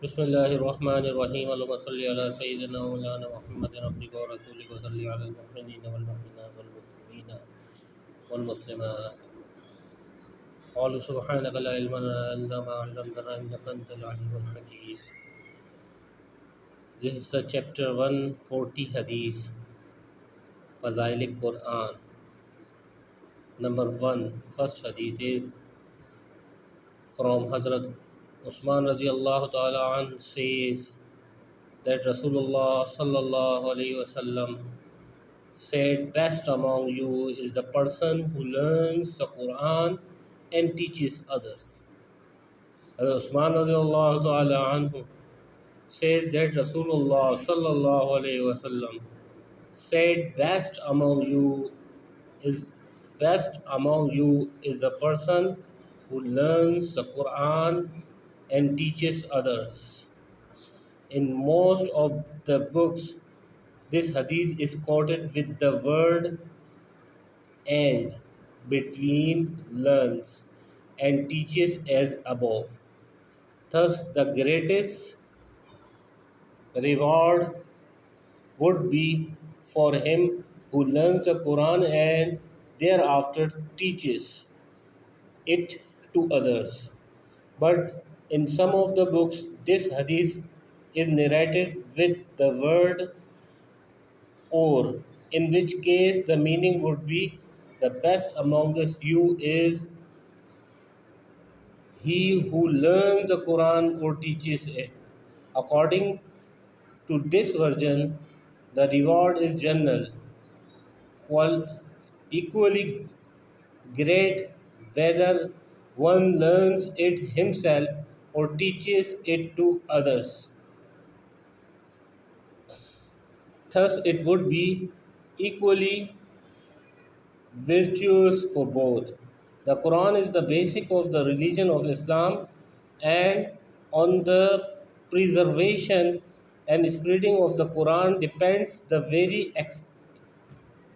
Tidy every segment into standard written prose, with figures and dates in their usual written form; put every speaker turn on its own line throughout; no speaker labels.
बिस्मिल्लाहिर्रहमानिर्रहीम अल्लाहुम्मा सल्लि अला सय्यिदिना व मौलाना मुहम्मदिन अब्दिका व रसूलिका व सल्लि अलल मुमिनीना वल मुमिनात वल मुस्लिमीना वल मुस्लिमात क़ालू सुब्हानका ला इल्मा लना इल्ला मा 'अल्लमतना innaka antal alimul hakim. This is the chapter 140 hadith, Fazail-E-Quran. Number 1, first hadith is from Hazrat Uthman Radiyallahu ta'ala anhu says that Rasulullah sallallahu, alaihi, wasallam said, best among you is the person who learns the Quran and teaches others. Hazrat Uthman Radiyallahu ta'ala anhu says that Rasulullah sallallahu, alaihi, wasallam said, best among you is the person who learns the Quran and teaches others. In most of the books, this hadith is quoted with the word and between learns and teaches as above. Thus, the greatest reward would be for him who learns the Quran and thereafter teaches it to others. But in some of the books, this hadith is narrated with the word or, in which case the meaning would be the best amongst you is he who learns the Quran or teaches it. According to this version, the reward is general, equally great whether one learns it himself or teaches it to others. Thus, it would be equally virtuous for both. The Quran is the basic of the religion of Islam, and on the preservation and spreading of the Quran depends the very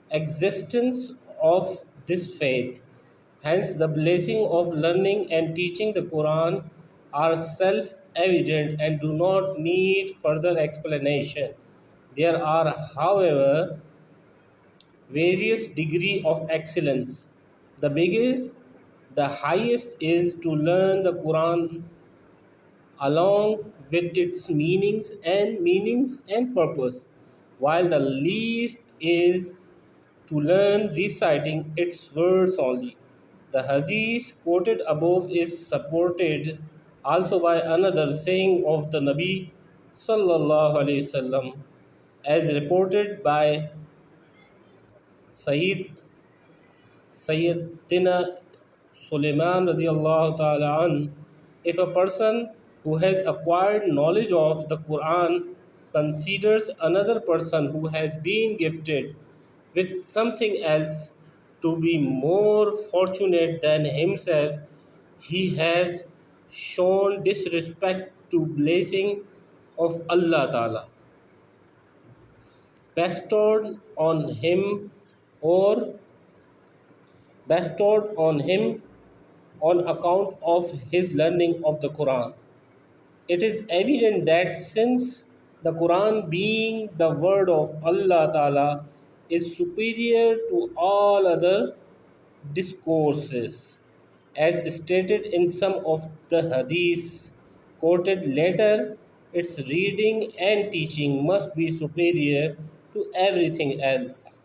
existence of this faith. Hence, the blessing of learning and teaching the Quran are self-evident and do not need further explanation. There are, however, various degrees of excellence. The highest is to learn the Quran along with its meanings and purpose, while the least is to learn reciting its words only. The hadith quoted above is supported also by another saying of the Nabi sallallahu, alaihi, wasallam, as reported by Sayyidina Sulaiman Radiyallahu ta'ala anhu. If a person who has acquired knowledge of the Quran considers another person who has been gifted with something else to be more fortunate than himself, he has shown disrespect to blessing of Allah Ta'ala bestowed on him or bestowed on him on account of his learning of the Quran. It is evident that since the Quran, being the word of Allah Ta'ala, is superior to all other discourses, as stated in some of the hadiths quoted later, its reading and teaching must be superior to everything else.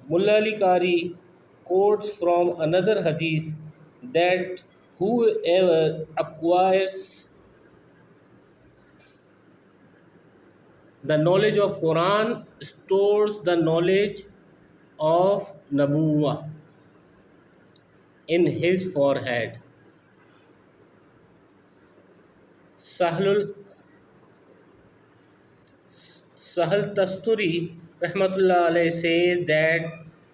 Mullah Ali Qari quotes from another hadith that whoever acquires the knowledge of Quran stores the knowledge of Nabuwah in his forehead. Sahal Tasturi Rahmatullah alayhi says that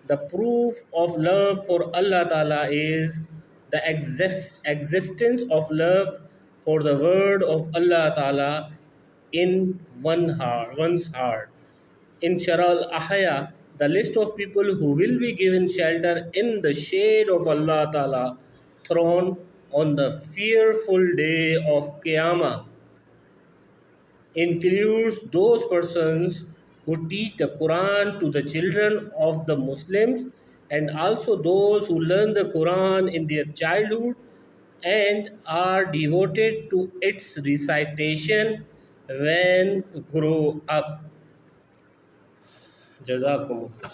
the proof of love for Allah Ta'ala is the existence of love for the word of Allah Ta'ala in one's heart. In Sharh al-Ahya, the list of people who will be given shelter in the shade of Allah Ta'ala throne on the fearful day of Qiyamah includes those persons who teach the Quran to the children of the Muslims, and also those who learn the Quran in their childhood and are devoted to its recitation when grow up. Jazakumullah.